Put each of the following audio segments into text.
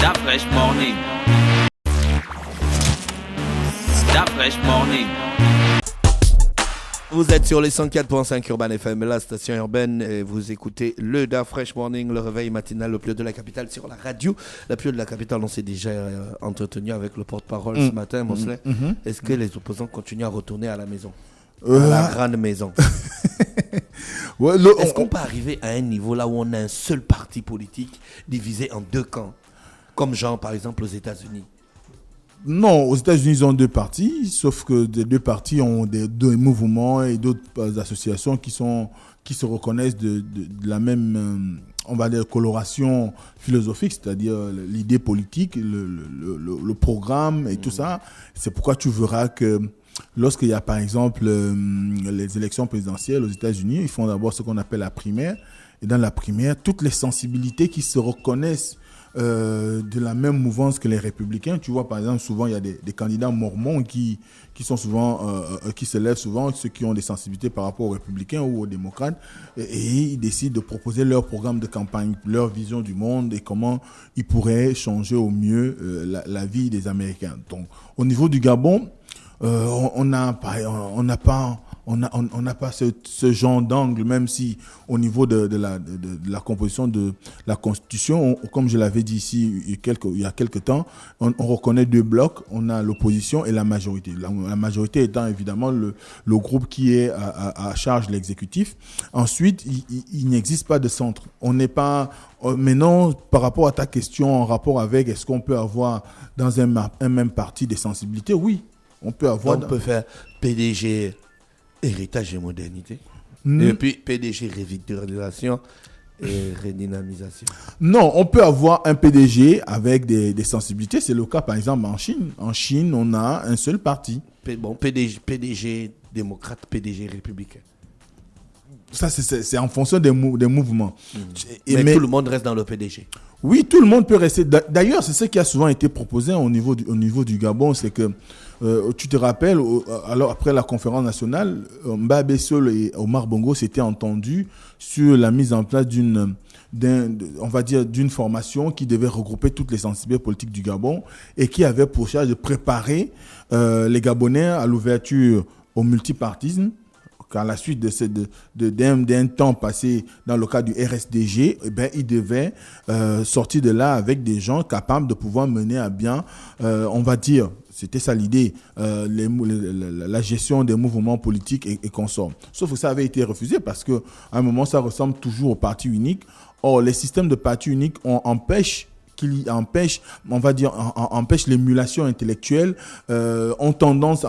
Da Fresh Morning. Da Fresh Morning. Vous êtes sur les 104.5 Urban FM, la station urbaine, et vous écoutez le Da Fresh Morning, le réveil matinal le plus haut de la capitale sur la radio. La plus haut de la capitale, on s'est déjà entretenu avec le porte-parole ce matin, Mosley. Est-ce que les opposants continuent à retourner à la maison, à la grande maison? Ouais, Est-ce qu'on peut arriver à un niveau là où on a un seul parti politique divisé en deux camps, comme genre par exemple aux États-Unis? Non, aux États-Unis, ils ont deux partis, sauf que les deux partis ont deux mouvements et d'autres associations qui se reconnaissent de la même, on va dire, coloration philosophique, c'est-à-dire l'idée politique, le programme et tout ça. C'est pourquoi tu verras que lorsqu'il y a, par exemple, les élections présidentielles aux États-Unis, ils font d'abord ce qu'on appelle la primaire. Et dans la primaire, toutes les sensibilités qui se reconnaissent de la même mouvance que les républicains. Tu vois, par exemple, souvent, il y a des candidats mormons qui sont souvent, qui se lèvent souvent, ceux qui ont des sensibilités par rapport aux républicains ou aux démocrates, et ils décident de proposer leur programme de campagne, leur vision du monde et comment ils pourraient changer au mieux la vie des Américains. Donc, au niveau du Gabon, on n'a pas ce genre d'angle, même si au niveau de la composition de la Constitution, comme je l'avais dit ici il y a quelques temps, on reconnaît deux blocs. On a l'opposition et la majorité. La majorité étant évidemment le groupe qui est à charge de l'exécutif. Ensuite, il n'existe pas de centre. On n'est pas... Maintenant, par rapport à ta question en rapport avec est-ce qu'on peut avoir dans un même parti des sensibilités, oui. On peut avoir... On peut faire PDG héritage et modernité. Et puis PDG revitalisation et redynamisation. Non, on peut avoir un PDG avec des sensibilités. C'est le cas par exemple en Chine. En Chine, on a un seul parti. PDG démocrate, PDG républicain. Ça, c'est en fonction des mouvements. Mais tout le monde reste dans le PDG. Oui, tout le monde peut rester. D'ailleurs, c'est ce qui a souvent été proposé au niveau du Gabon, c'est que tu te rappelles, alors après la conférence nationale, Mbabe Sol et Omar Bongo s'étaient entendus sur la mise en place d'une formation qui devait regrouper toutes les sensibilités politiques du Gabon et qui avait pour charge de préparer les Gabonais à l'ouverture au multipartisme. À la suite d'un temps passé dans le cadre du RSDG, ils devaient sortir de là avec des gens capables de pouvoir mener à bien, on va dire, c'était ça l'idée, la gestion des mouvements politiques et consorts. Sauf que ça avait été refusé parce qu'à un moment, ça ressemble toujours au parti unique. Or, les systèmes de parti unique empêchent l'émulation intellectuelle, ont tendance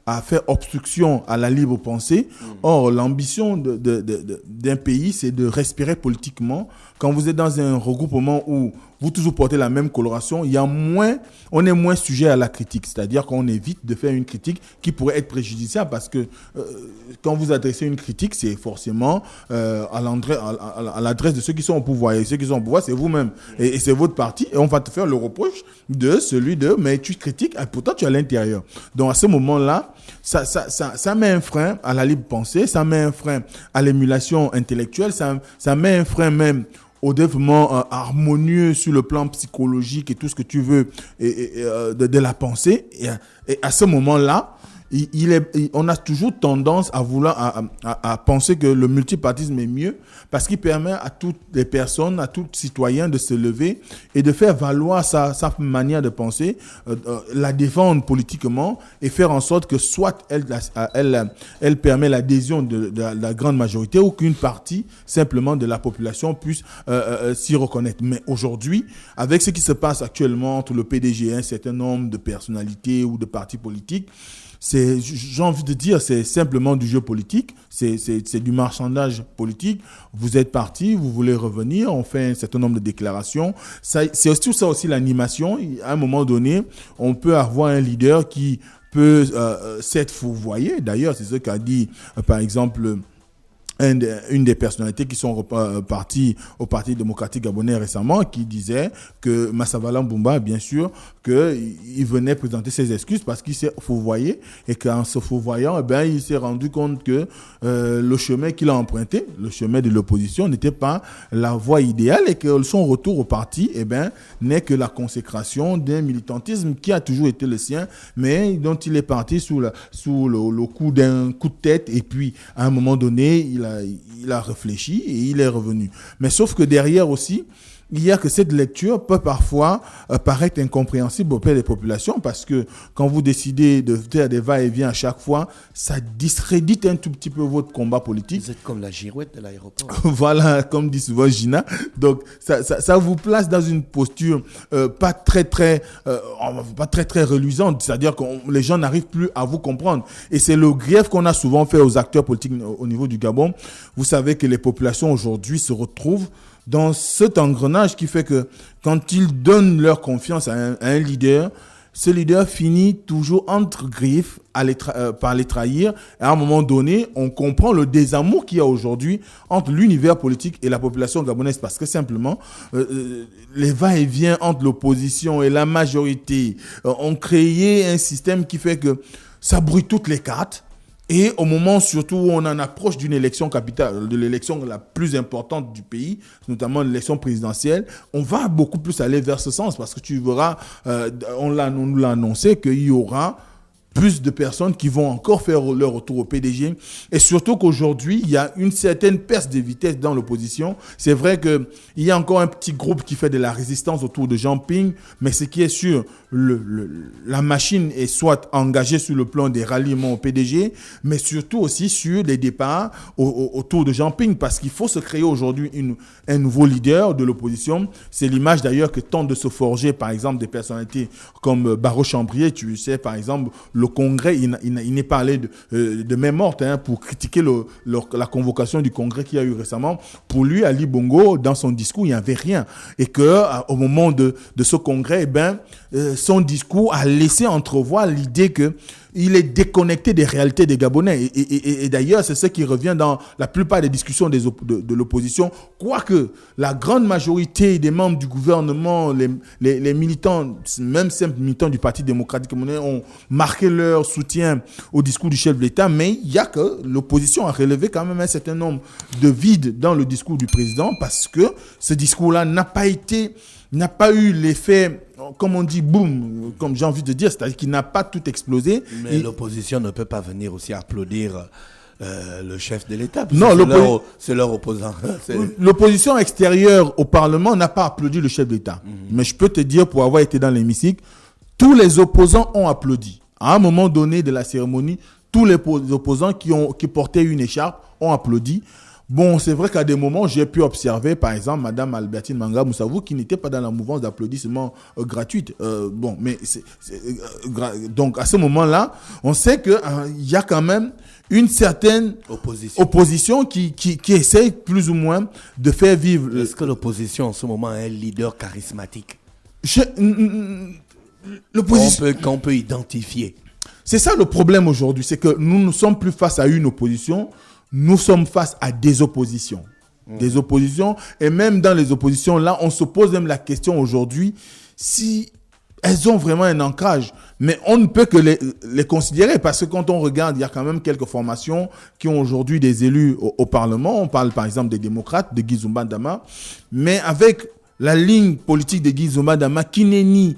à faire obstruction à la libre pensée. Or, l'ambition d'un pays, c'est de respirer politiquement. Quand vous êtes dans un regroupement où vous toujours portez la même coloration, on est moins sujet à la critique. C'est-à-dire qu'on évite de faire une critique qui pourrait être préjudiciable parce que quand vous adressez une critique, c'est forcément à l'adresse de ceux qui sont au pouvoir. Et ceux qui sont au pouvoir, c'est vous-même. Et c'est votre parti. Et on va te faire le reproche mais tu critiques, et pourtant tu es à l'intérieur. Donc à ce moment-là, ça met un frein à la libre pensée, ça met un frein à l'émulation intellectuelle, ça met un frein même au développement harmonieux sur le plan psychologique et tout ce que tu veux de la pensée. Et à ce moment-là, on a toujours tendance à vouloir à penser que le multipartisme est mieux parce qu'il permet à toutes les personnes, à tout citoyen de se lever et de faire valoir sa manière de penser, la défendre politiquement et faire en sorte que soit elle permet l'adhésion de la grande majorité ou qu'une partie simplement de la population puisse s'y reconnaître. Mais aujourd'hui, avec ce qui se passe actuellement entre le PDG et un certain nombre de personnalités ou de partis politiques, j'ai envie de dire, c'est simplement du jeu politique, c'est du marchandage politique. Vous êtes parti, vous voulez revenir, on fait un certain nombre de déclarations. C'est tout ça aussi l'animation. À un moment donné, on peut avoir un leader qui peut s'être fourvoyé. D'ailleurs, c'est ce qu'a dit, par exemple, une des personnalités qui sont parties au Parti démocratique gabonais récemment, qui disait que Massavala Mbumba, bien sûr, qu'il venait présenter ses excuses parce qu'il s'est fourvoyé et qu'en se fourvoyant, eh ben, il s'est rendu compte que le chemin qu'il a emprunté, le chemin de l'opposition, n'était pas la voie idéale et que son retour au parti, eh ben, n'est que la consécration d'un militantisme qui a toujours été le sien, mais dont il est parti sous le coup d'un coup de tête, et puis à un moment donné, il a réfléchi et il est revenu. Mais sauf que derrière aussi, il y a que cette lecture peut parfois paraître incompréhensible auprès des populations, parce que quand vous décidez de faire des va-et-vient à chaque fois, ça discrédite un tout petit peu votre combat politique. Vous êtes comme la girouette de l'aéroport. Voilà, comme dit souvent Gina. Donc ça vous place dans une posture pas très reluisante, c'est-à-dire que les gens n'arrivent plus à vous comprendre. Et c'est le grief qu'on a souvent fait aux acteurs politiques au niveau du Gabon. Vous savez que les populations aujourd'hui se retrouvent dans cet engrenage qui fait que quand ils donnent leur confiance à un leader, ce leader finit toujours entre griffes par les trahir. Et à un moment donné, on comprend le désamour qu'il y a aujourd'hui entre l'univers politique et la population gabonaise, parce que simplement, les va-et-vient entre l'opposition et la majorité ont créé un système qui fait que ça brouille toutes les cartes. Et au moment surtout où on en approche d'une élection capitale, de l'élection la plus importante du pays, notamment l'élection présidentielle, on va beaucoup plus aller vers ce sens, parce que tu verras, on nous l'a annoncé qu'il y aura plus de personnes qui vont encore faire leur retour au PDG. Et surtout qu'aujourd'hui, il y a une certaine perte de vitesse dans l'opposition. C'est vrai qu'il y a encore un petit groupe qui fait de la résistance autour de Jean Ping, mais ce qui est sûr, la machine est soit engagée sur le plan des ralliements au PDG, mais surtout aussi sur les départs autour de Jean Ping, parce qu'il faut se créer aujourd'hui un nouveau leader de l'opposition. C'est l'image d'ailleurs que tentent de se forger, par exemple, des personnalités comme Barreau Chambrier. Tu sais, par exemple, le Congrès, il n'est pas allé de main morte pour critiquer la convocation du Congrès qu'il y a eu récemment. Pour lui, Ali Bongo, dans son discours, il n'y avait rien. Et qu'au moment de ce Congrès, son discours a laissé entrevoir l'idée qu'il est déconnecté des réalités des Gabonais. Et d'ailleurs, c'est ce qui revient dans la plupart des discussions de l'opposition. Quoique la grande majorité des membres du gouvernement, les militants, même simples militants du Parti démocratique gabonais, ont marqué leur soutien au discours du chef de l'État, mais il y a que l'opposition a relevé quand même un certain nombre de vides dans le discours du président, parce que ce discours-là n'a pas eu l'effet, comme on dit, boum, comme j'ai envie de dire, c'est-à-dire qu'il n'a pas tout explosé. Mais l'opposition ne peut pas venir aussi applaudir le chef de l'État. Non, c'est leur opposant. L'opposition extérieure au Parlement n'a pas applaudi le chef de l'État. Mais je peux te dire, pour avoir été dans l'hémicycle, tous les opposants ont applaudi. À un moment donné de la cérémonie, tous les opposants qui portaient une écharpe ont applaudi. Bon, c'est vrai qu'à des moments, j'ai pu observer, par exemple, Madame Albertine Manga Moussavou, qui n'était pas dans la mouvance d'applaudissements gratuite. Donc, à ce moment-là, on sait qu'il y a quand même une certaine opposition qui essaye plus ou moins de faire vivre. Est-ce que l'opposition, en ce moment, a un leader charismatique qu'on peut identifier? C'est ça le problème aujourd'hui, c'est que nous ne sommes plus face à une opposition, nous sommes face à des oppositions. Des oppositions, et même dans les oppositions, là, on se pose même la question aujourd'hui si elles ont vraiment un ancrage. Mais on ne peut que les considérer, parce que quand on regarde, il y a quand même quelques formations qui ont aujourd'hui des élus au Parlement. On parle par exemple des démocrates, de Guy Zumba Dama, mais avec la ligne politique de Guy Zumba Dama qui n'est ni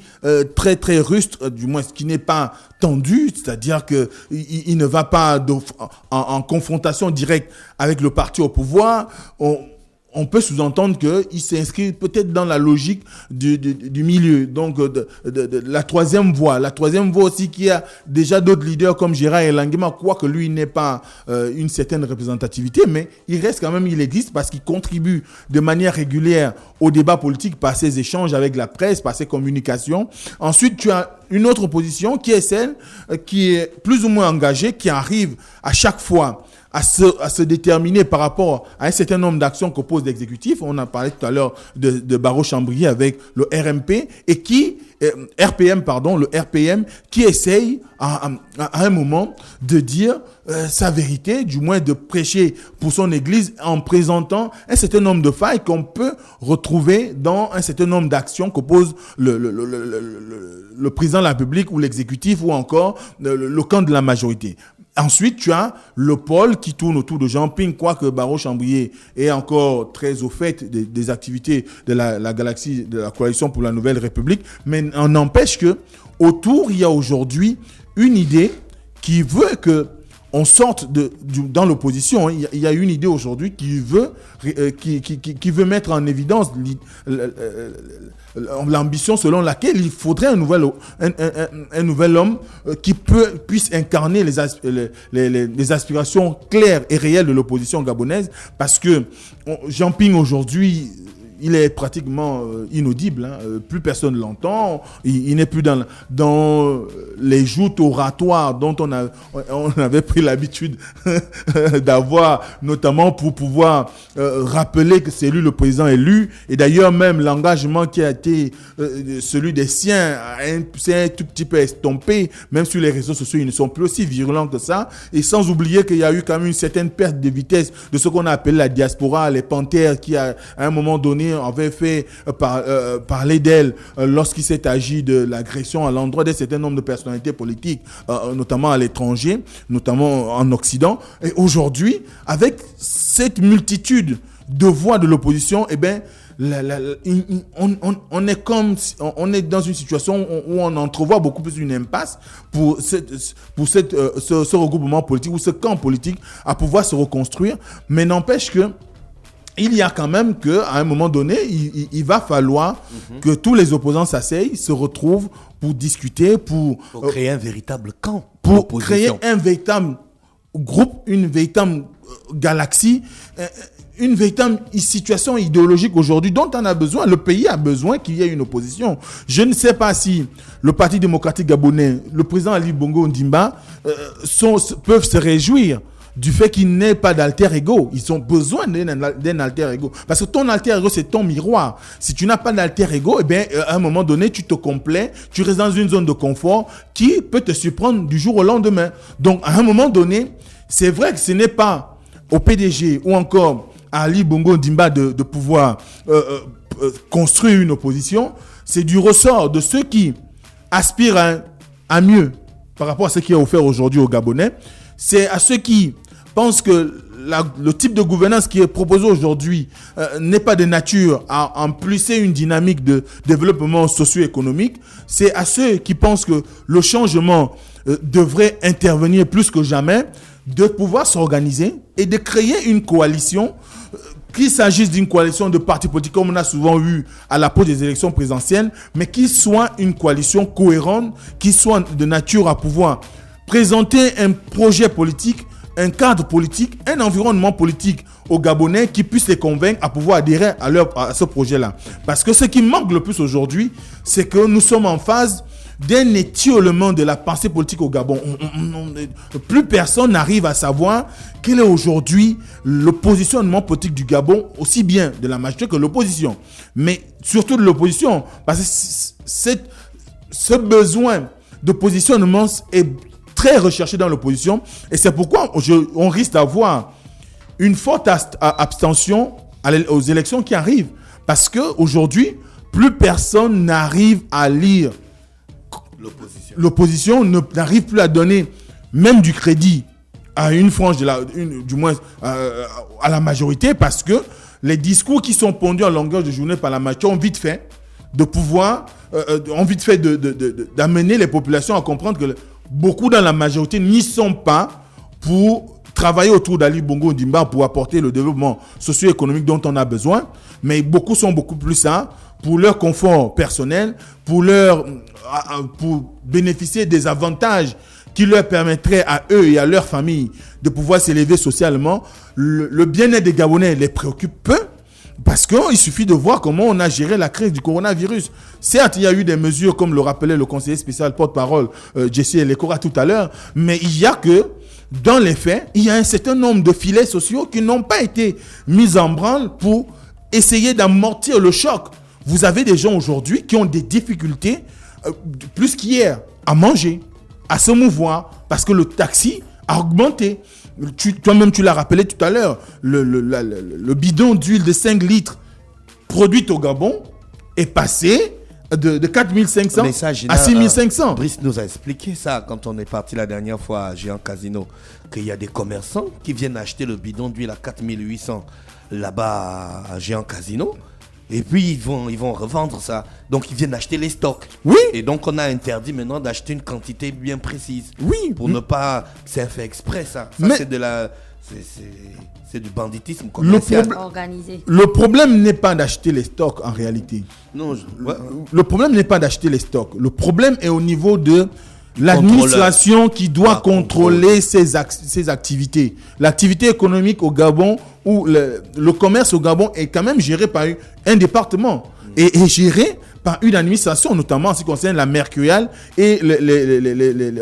très très rustre, du moins qui n'est pas tendue, c'est-à-dire qu'il ne va pas en confrontation directe avec le parti au pouvoir. On peut sous-entendre qu'il s'inscrit peut-être dans la logique du milieu, donc de la troisième voie. La troisième voie aussi, qui a déjà d'autres leaders comme Gérard Elangema, quoique lui n'ait pas une certaine représentativité, mais il reste quand même, il existe parce qu'il contribue de manière régulière au débat politique par ses échanges avec la presse, par ses communications. Ensuite, tu as une autre opposition qui est celle qui est plus ou moins engagée, qui arrive à chaque fois à se déterminer par rapport à un certain nombre d'actions que pose l'exécutif. On a parlé tout à l'heure de Barreau-Chambrier avec le RMP et le RPM qui essaye à un moment de dire sa vérité, du moins de prêcher pour son église en présentant un certain nombre de failles qu'on peut retrouver dans un certain nombre d'actions que pose le président de la République ou l'exécutif ou encore le camp de la majorité. Ensuite, tu as le pôle qui tourne autour de Jean-Ping, quoique Barreau-Chambrier est encore très au fait des activités de la galaxie, de la coalition pour la Nouvelle République, mais on n'empêche que autour, il y a aujourd'hui une idée qui veut que on sorte dans l'opposition. Il y a une idée aujourd'hui qui veut mettre en évidence l'ambition selon laquelle il faudrait un nouvel homme qui puisse incarner les aspirations claires et réelles de l'opposition gabonaise, parce que Jean-Ping aujourd'hui, il est pratiquement inaudible, plus personne ne l'entend, il n'est plus dans les joutes oratoires dont on avait pris l'habitude d'avoir, notamment pour pouvoir rappeler que c'est lui le président élu, et d'ailleurs même l'engagement qui a été celui des siens c'est un tout petit peu estompé, même sur les réseaux sociaux ils ne sont plus aussi virulents que ça, et sans oublier qu'il y a eu quand même une certaine perte de vitesse de ce qu'on a appelé la diaspora, les panthères qui à un moment donné avait fait parler d'elle lorsqu'il s'est agi de l'agression à l'endroit d'un certain nombre de personnalités politiques, notamment à l'étranger, notamment en Occident. Et aujourd'hui, avec cette multitude de voix de l'opposition, eh ben, on est dans une situation où on entrevoit beaucoup plus une impasse pour ce regroupement politique ou ce camp politique à pouvoir se reconstruire. Mais n'empêche que il y a quand même qu'à un moment donné, il va falloir que tous les opposants s'asseyent, se retrouvent pour discuter, pour créer un véritable camp. Pour créer un véritable groupe, une véritable galaxie, une véritable situation idéologique aujourd'hui dont on a besoin. Le pays a besoin qu'il y ait une opposition. Je ne sais pas si le Parti démocratique gabonais, le président Ali Bongo Ondimba peuvent se réjouir du fait qu'il n'ait pas d'alter ego. Ils ont besoin d'un alter ego. Parce que ton alter ego, c'est ton miroir. Si tu n'as pas d'alter ego, eh bien, à un moment donné, tu te complais, tu restes dans une zone de confort qui peut te surprendre du jour au lendemain. Donc, à un moment donné, c'est vrai que ce n'est pas au PDG ou encore à Ali Bongo Ondimba de pouvoir construire une opposition. C'est du ressort de ceux qui aspirent à mieux par rapport à ce qui est offert aujourd'hui aux Gabonais. C'est à ceux qui pensent que le type de gouvernance qui est proposé aujourd'hui n'est pas de nature à impulser une dynamique de développement socio-économique. C'est à ceux qui pensent que le changement devrait intervenir plus que jamais, de pouvoir s'organiser et de créer une coalition, qu'il s'agisse d'une coalition de partis politiques comme on a souvent eu à l'approche des élections présidentielles, mais qui soit une coalition cohérente, qui soit de nature à pouvoir présenter un projet politique, un cadre politique, un environnement politique aux Gabonais qui puisse les convaincre à pouvoir adhérer à ce projet-là. Parce que ce qui manque le plus aujourd'hui, c'est que nous sommes en phase d'un étiolement de la pensée politique au Gabon. Plus personne n'arrive à savoir quel est aujourd'hui le positionnement politique du Gabon, aussi bien de la majorité que de l'opposition. Mais surtout de l'opposition, parce que ce besoin de positionnement est très recherché dans l'opposition, et c'est pourquoi on risque d'avoir une forte abstention aux élections qui arrivent, parce qu'aujourd'hui, plus personne n'arrive à lire l'opposition, n'arrive plus à donner même du crédit à une frange du moins à la majorité, parce que les discours qui sont pondus en longueur de journée par la majorité ont vite fait de pouvoir d'amener les populations à comprendre que beaucoup dans la majorité n'y sont pas pour travailler autour d'Ali Bongo Ondimba pour apporter le développement socio-économique dont on a besoin, mais beaucoup sont beaucoup plus là pour leur confort personnel, pour bénéficier des avantages qui leur permettraient à eux et à leur famille de pouvoir s'élever socialement. Le bien-être des Gabonais les préoccupe peu, parce qu'il suffit de voir comment on a géré la crise du coronavirus. Certes, il y a eu des mesures, comme le rappelait le conseiller spécial porte-parole Jesse Elekora tout à l'heure, mais il y a que dans les faits, il y a un certain nombre de filets sociaux qui n'ont pas été mis en branle pour essayer d'amortir le choc. Vous avez des gens aujourd'hui qui ont des difficultés, plus qu'hier, à manger, à se mouvoir, parce que le taxi a augmenté. Toi-même, tu l'as rappelé tout à l'heure, le bidon d'huile de 5 litres produite au Gabon est passé de 4500 à 6500. Brice nous a expliqué ça quand on est parti la dernière fois à Géant Casino, qu'il y a des commerçants qui viennent acheter le bidon d'huile à 4800 là-bas à Géant Casino. Et puis, ils vont revendre ça. Donc, ils viennent acheter les stocks. Oui. Et donc, on a interdit maintenant d'acheter une quantité bien précise. Oui. Pour ne pas... C'est fait exprès, ça. Mais... c'est de la... C'est du banditisme commercial. Organisé. Le problème n'est pas d'acheter les stocks en réalité. Non, Le problème n'est pas d'acheter les stocks. Le problème est au niveau de l'administration qui doit contrôler ses activités. L'activité économique au Gabon ou le commerce au Gabon est quand même géré par un département et géré par une administration, notamment en ce qui concerne la mercuriale et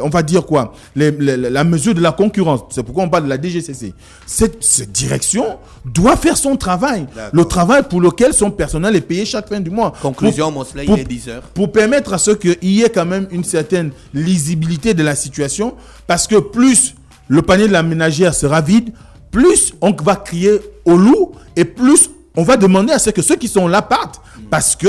on va dire quoi, la mesure de la concurrence. C'est pourquoi on parle de la DGCC. Cette direction doit faire son travail. D'accord. Le travail pour lequel son personnel est payé chaque fin du mois. Conclusion, Mosley, il est 10h. Pour permettre à ce qu'il y ait quand même une certaine lisibilité de la situation, parce que plus le panier de la ménagère sera vide, plus on va crier au loup et plus on va demander à ce que ceux qui sont là partent. Parce que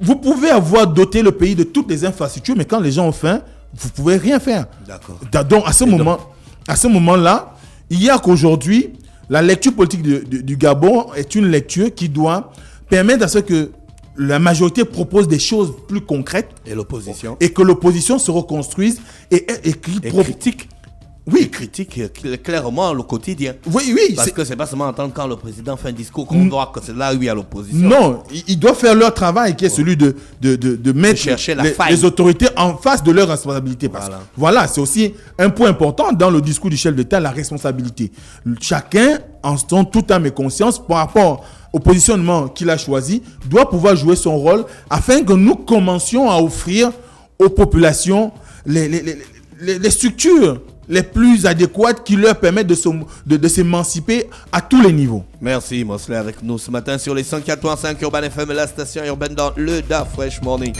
vous pouvez avoir doté le pays de toutes les infrastructures, mais quand les gens ont faim, vous ne pouvez rien faire. D'accord. Donc, à ce moment-là, il y a qu'aujourd'hui, la lecture politique du Gabon est une lecture qui doit permettre à ce que la majorité propose des choses plus concrètes. Et l'opposition. Et que l'opposition se reconstruise et critique. Oui, critique clairement le quotidien. Oui. Parce que c'est pas seulement entendre quand le président fait un discours qu'on voit que c'est là où il y a l'opposition. Non, ils doivent faire leur travail qui est celui de mettre les autorités en face de leurs responsabilités. Voilà, c'est aussi un point important dans le discours du chef d'État, la responsabilité. Chacun, en son toute âme et conscience, par rapport au positionnement qu'il a choisi, doit pouvoir jouer son rôle afin que nous commencions à offrir aux populations les structures les plus adéquates qui leur permettent de s'émanciper à tous les niveaux. Merci Mosley avec nous ce matin sur les 104.5 Urban FM, la station urbaine dans le Da Fresh Morning.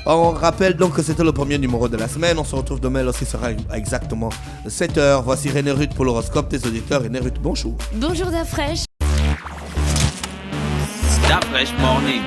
On rappelle donc que c'était le premier numéro de la semaine. On se retrouve demain lorsqu'il sera exactement 7h. Voici René Ruth pour l'horoscope des auditeurs. René Ruth, bonjour. Bonjour Da Fresh. Da Fresh Morning.